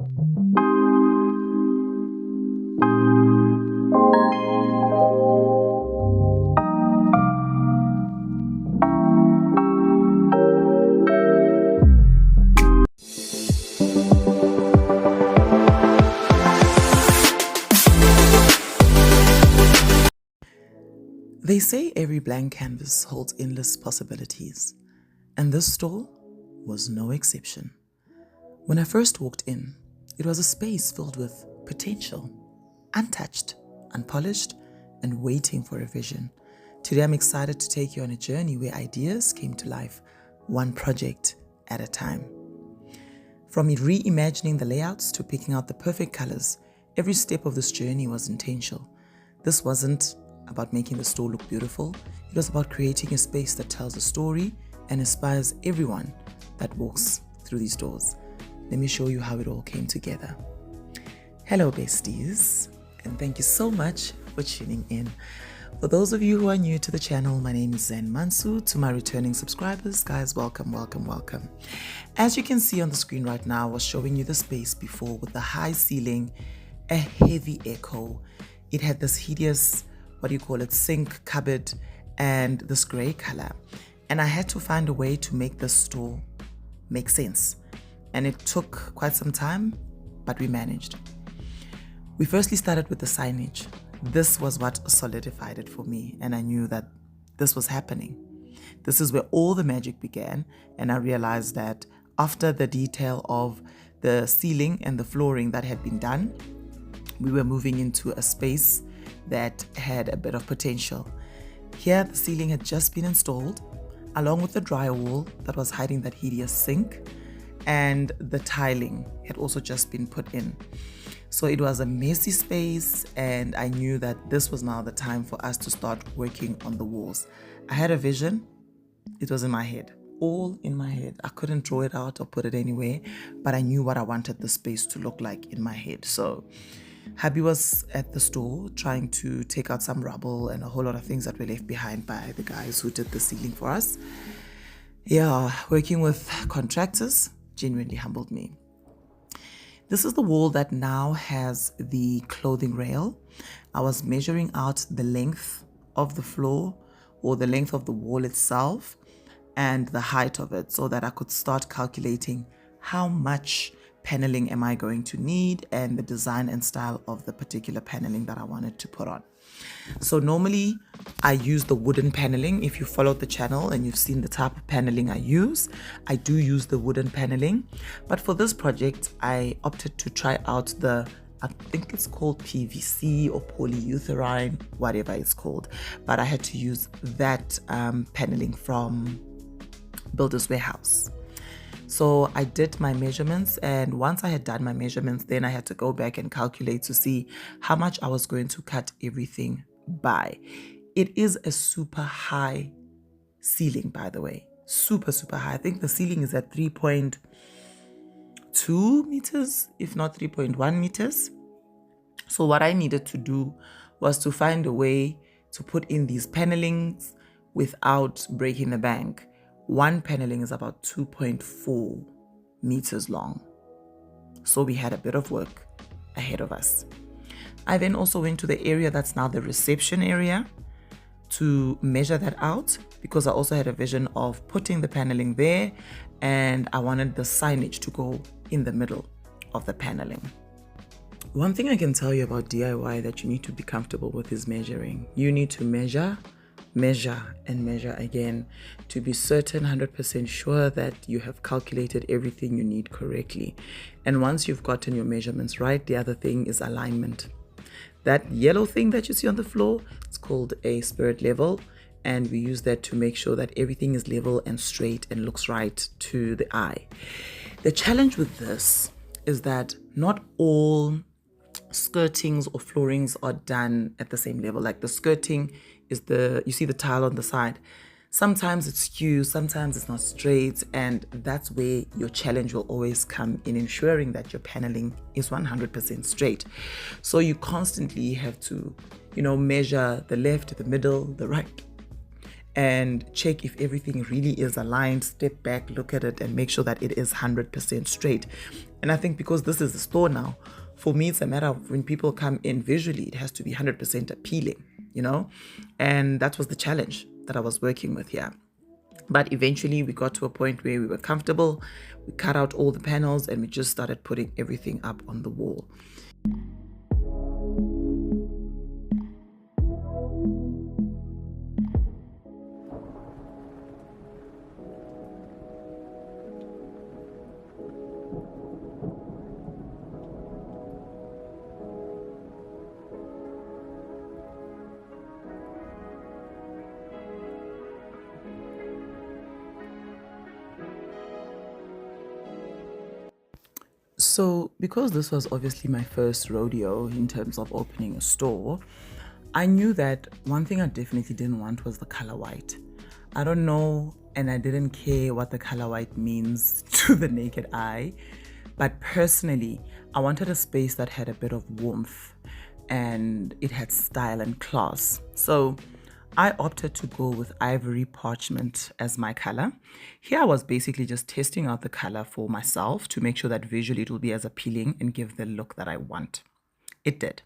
They say every blank canvas holds endless possibilities, and this store was no exception. When I first walked in, it was a space filled with potential, untouched, unpolished, and waiting for a vision. Today I'm excited to take you on a journey where ideas came to life, one project at a time. From reimagining the layouts to picking out the perfect colors, every step of this journey was intentional. This wasn't about making the store look beautiful. It was about creating a space that tells a story and inspires everyone that walks through these doors. Let me show you how it all came together. Hello, besties, and thank you so much for tuning in. For those of you who are new to the channel, my name is Zen Mansu. To my returning subscribers, guys, welcome, welcome, welcome. As you can see on the screen right now, I was showing you the space before with the high ceiling, a heavy echo. It had this hideous, sink cupboard and this gray color. And I had to find a way to make this store make sense. And it took quite some time, but we managed. We firstly started with the signage. This was what solidified it for me, and I knew that this was happening. This is where all the magic began, and I realized that after the detail of the ceiling and the flooring that had been done, we were moving into a space that had a bit of potential. Here, the ceiling had just been installed, along with the drywall that was hiding that hideous sink, and the tiling had also just been put in. So it was a messy space, and I knew that this was now the time for us to start working on the walls. I had a vision. It was in my head, all in my head. I couldn't draw it out or put it anywhere, but I knew what I wanted the space to look like in my head. So hubby was at the store trying to take out some rubble and a whole lot of things that were left behind by the guys who did the ceiling for us. Yeah, working with contractors genuinely humbled me. This is the wall that now has the clothing rail. I was measuring out the length of the floor, or the length of the wall itself, and the height of it, so that I could start calculating how much paneling am I going to need and the design and style of the particular paneling that I wanted to put on. So normally I use the wooden paneling. If you followed the channel and you've seen the type of paneling I do use the wooden paneling. But for this project, I opted to try out I think it's called PVC or polyurethane, whatever it's called. But I had to use that paneling from Builder's Warehouse. So I did my measurements, and once I had done my measurements, then I had to go back and calculate to see how much I was going to cut everything by. It is a super high ceiling, by the way. Super, super high. I think the ceiling is at 3.2 meters, if not 3.1 meters. So what I needed to do was to find a way to put in these panelings without breaking the bank. One paneling is about 2.4 meters long. So we had a bit of work ahead of us. I then also went to the area that's now the reception area to measure that out, because I also had a vision of putting the paneling there, and I wanted the signage to go in the middle of the paneling. One thing I can tell you about DIY that you need to be comfortable with is measuring. You need to measure, and measure again to be certain, 100% sure that you have calculated everything you need correctly. And once you've gotten your measurements right, the other thing is alignment. That yellow thing that you see on the floor, it's called a spirit level, and we use that to make sure that everything is level and straight and looks right to the eye. The challenge with this is that not all skirtings or floorings are done at the same level. Like the skirting is you see the tile on the side. Sometimes it's skewed, sometimes it's not straight, and that's where your challenge will always come in ensuring that your paneling is 100% straight. So you constantly have to, measure the left, the middle, the right, and check if everything really is aligned, step back, look at it, and make sure that it is 100% straight. And I think because this is a store now, for me, it's a matter of when people come in visually, it has to be 100% appealing, you know? And that was the challenge that I was working with here. But eventually we got to a point where we were comfortable. We cut out all the panels and we just started putting everything up on the wall. So, because this was obviously my first rodeo in terms of opening a store, I knew that one thing I definitely didn't want was the color white. I don't know, and I didn't care what the color white means to the naked eye, but personally, I wanted a space that had a bit of warmth and it had style and class. So, I opted to go with ivory parchment as my color. Here I was basically just testing out the color for myself to make sure that visually it will be as appealing and give the look that I want. It did.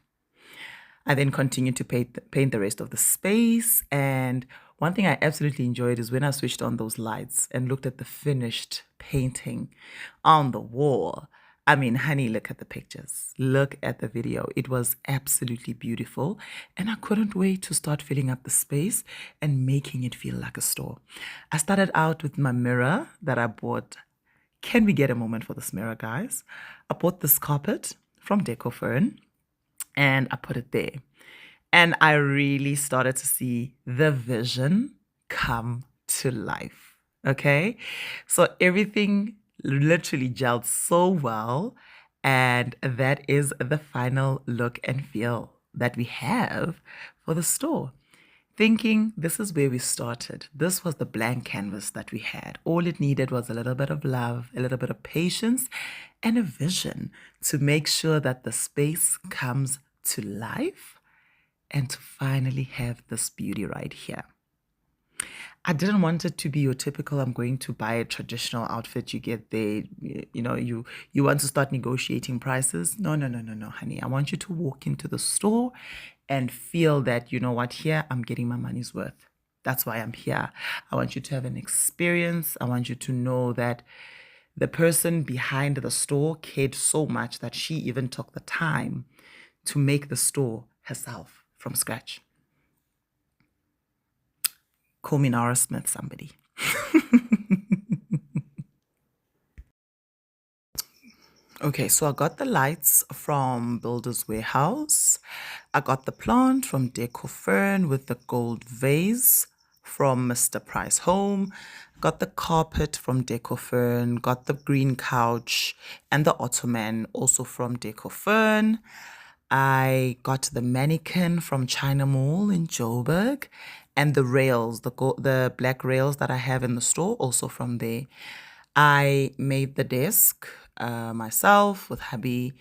I then continued to paint the rest of the space. And one thing I absolutely enjoyed is when I switched on those lights and looked at the finished painting on the wall. I mean, honey, look at the pictures. Look at the video. It was absolutely beautiful. And I couldn't wait to start filling up the space and making it feel like a store. I started out with my mirror that I bought. Can we get a moment for this mirror, guys? I bought this carpet from Decor and I put it there. And I really started to see the vision come to life. Okay. So everything literally gelled so well. And that is the final look and feel that we have for the store. Thinking this is where we started. This was the blank canvas that we had. All it needed was a little bit of love, a little bit of patience, and a vision to make sure that the space comes to life and to finally have this beauty right here. I didn't want it to be your typical, I'm going to buy a traditional outfit. You get there, you want to start negotiating prices. No, honey. I want you to walk into the store and feel that, you know what, here I'm getting my money's worth. That's why I'm here. I want you to have an experience. I want you to know that the person behind the store cared so much that she even took the time to make the store herself from scratch. Call me Nara Smith, somebody. Okay, so I got the lights from Builder's Warehouse. I got the plant from Decor with the gold vase from Mr. Price Home. Got the carpet from Decor, got the green couch and the ottoman also from Decor. I got the mannequin from China Mall in Joburg and the rails, the black rails that I have in the store also from there. I made the desk myself with hubby.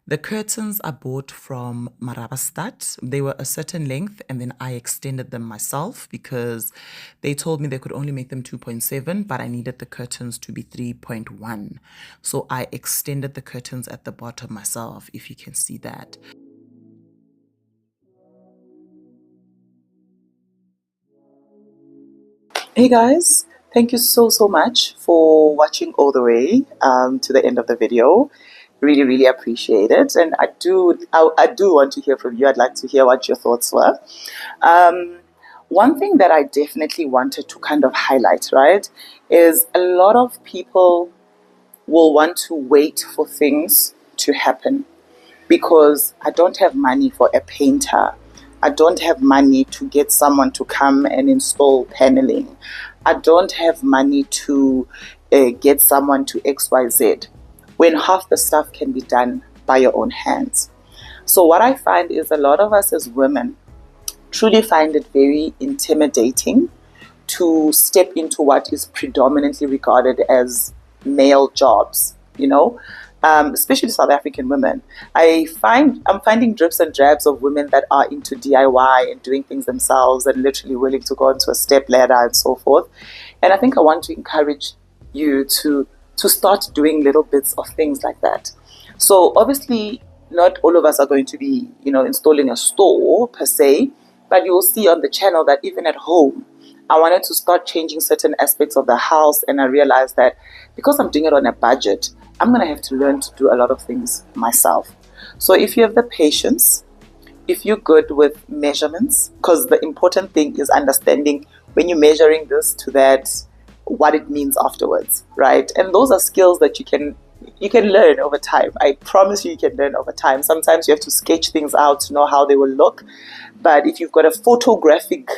The curtains I bought from Marabastad. They were a certain length and then I extended them myself because they told me they could only make them 2.7, but I needed the curtains to be 3.1. So I extended the curtains at the bottom myself, if you can see that. Hey guys, thank you so much for watching all the way to the end of the video. Really appreciate it, and I do want to hear from you. I'd like to hear what your thoughts were. One thing that I definitely wanted to kind of highlight, right, is a lot of people will want to wait for things to happen because I don't have money for a painter. I don't have money to get someone to come and install paneling. I don't have money to get someone to XYZ, when half the stuff can be done by your own hands. So what I find is a lot of us as women truly find it very intimidating to step into what is predominantly regarded as male jobs, especially South African women. I'm finding drips and drabs of women that are into DIY and doing things themselves and literally willing to go onto a step ladder and so forth. And I think I want to encourage you to to start doing little bits of things like that. So obviously, not all of us are going to be, installing a store per se, but you will see on the channel that even at home, I wanted to start changing certain aspects of the house, and I realized that because I'm doing it on a budget, I'm going to have to learn to do a lot of things myself. So if you have the patience, if you're good with measurements, because the important thing is understanding when you're measuring this to that, what it means afterwards, right? And those are skills that you can learn over time. I promise you can learn over time. Sometimes you have to sketch things out to know how they will look. But if you've got a photographic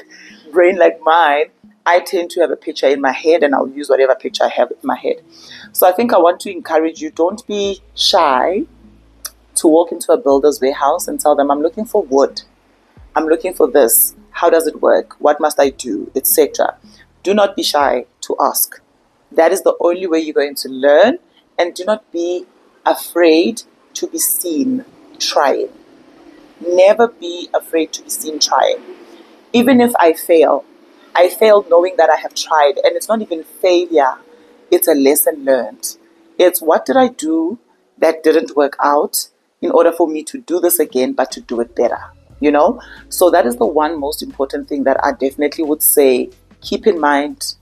brain like mine, I tend to have a picture in my head and I'll use whatever picture I have in my head. So I think I want to encourage you, don't be shy to walk into a builder's warehouse and tell them, I'm looking for wood. I'm looking for this. How does it work? What must I do? Etc. Do not be shy to ask. That is the only way you're going to learn. And do not be afraid to be seen trying. Never be afraid to be seen trying. Even if I fail knowing that I have tried. And it's not even failure. It's a lesson learned. It's what did I do that didn't work out in order for me to do this again, but to do it better. So that is the one most important thing that I definitely would say, keep in mind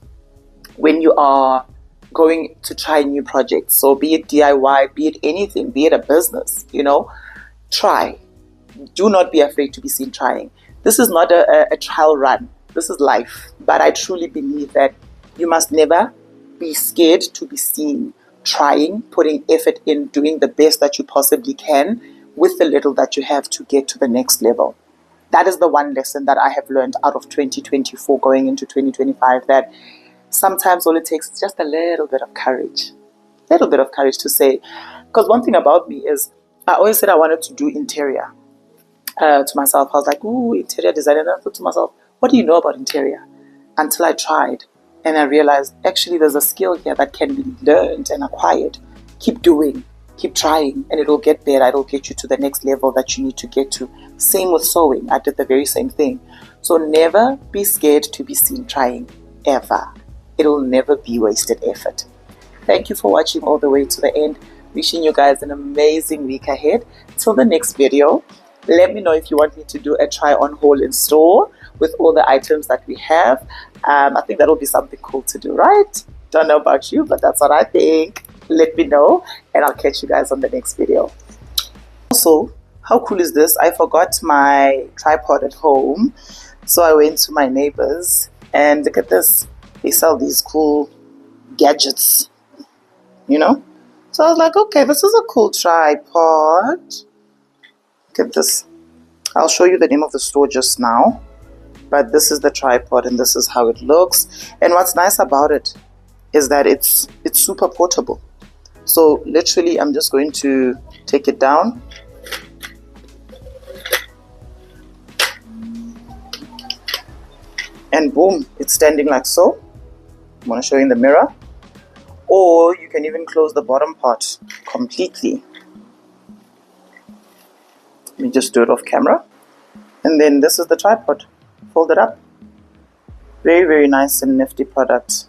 when you are going to try new projects. So be it DIY, be it anything, be it a business, try. Do not be afraid to be seen trying. This is not a trial run. This is life. But I truly believe that you must never be scared to be seen trying, putting effort in, doing the best that you possibly can with the little that you have to get to the next level. That is the one lesson that I have learned out of 2024 going into 2025, that sometimes all it takes is just a little bit of courage. To say, because one thing about me is I always said I wanted to do interior to myself. I was like, ooh, interior design. And I thought to myself, what do you know about interior? Until I tried and I realized actually there's a skill here that can be learned and acquired. Keep doing, keep trying, and it'll get better. It'll get you to the next level that you need to get to. Same with sewing. I did the very same thing. So never be scared to be seen trying, ever. It'll never be wasted effort. Thank you for watching all the way to the end. Wishing you guys an amazing week ahead. Till the next video, let me know if you want me to do a try on haul in store with all the items that we have. I think that'll be something cool to do, right? Don't know about you, but that's what I think. Let me know, and I'll catch you guys on the next video. Also, how cool is this? I forgot my tripod at home, so I went to my neighbors, and look at this. They sell these cool gadgets, So I was like, okay, this is a cool tripod. Look at this. I'll show you the name of the store just now. But this is the tripod and this is how it looks. And what's nice about it is that it's super portable. So literally I'm just going to take it down. And boom, it's standing like so. I'm going to show you in the mirror. Or you can even close the bottom part completely. Let me just do it off camera. And then this is the tripod. Fold it up. Very, very nice and nifty product.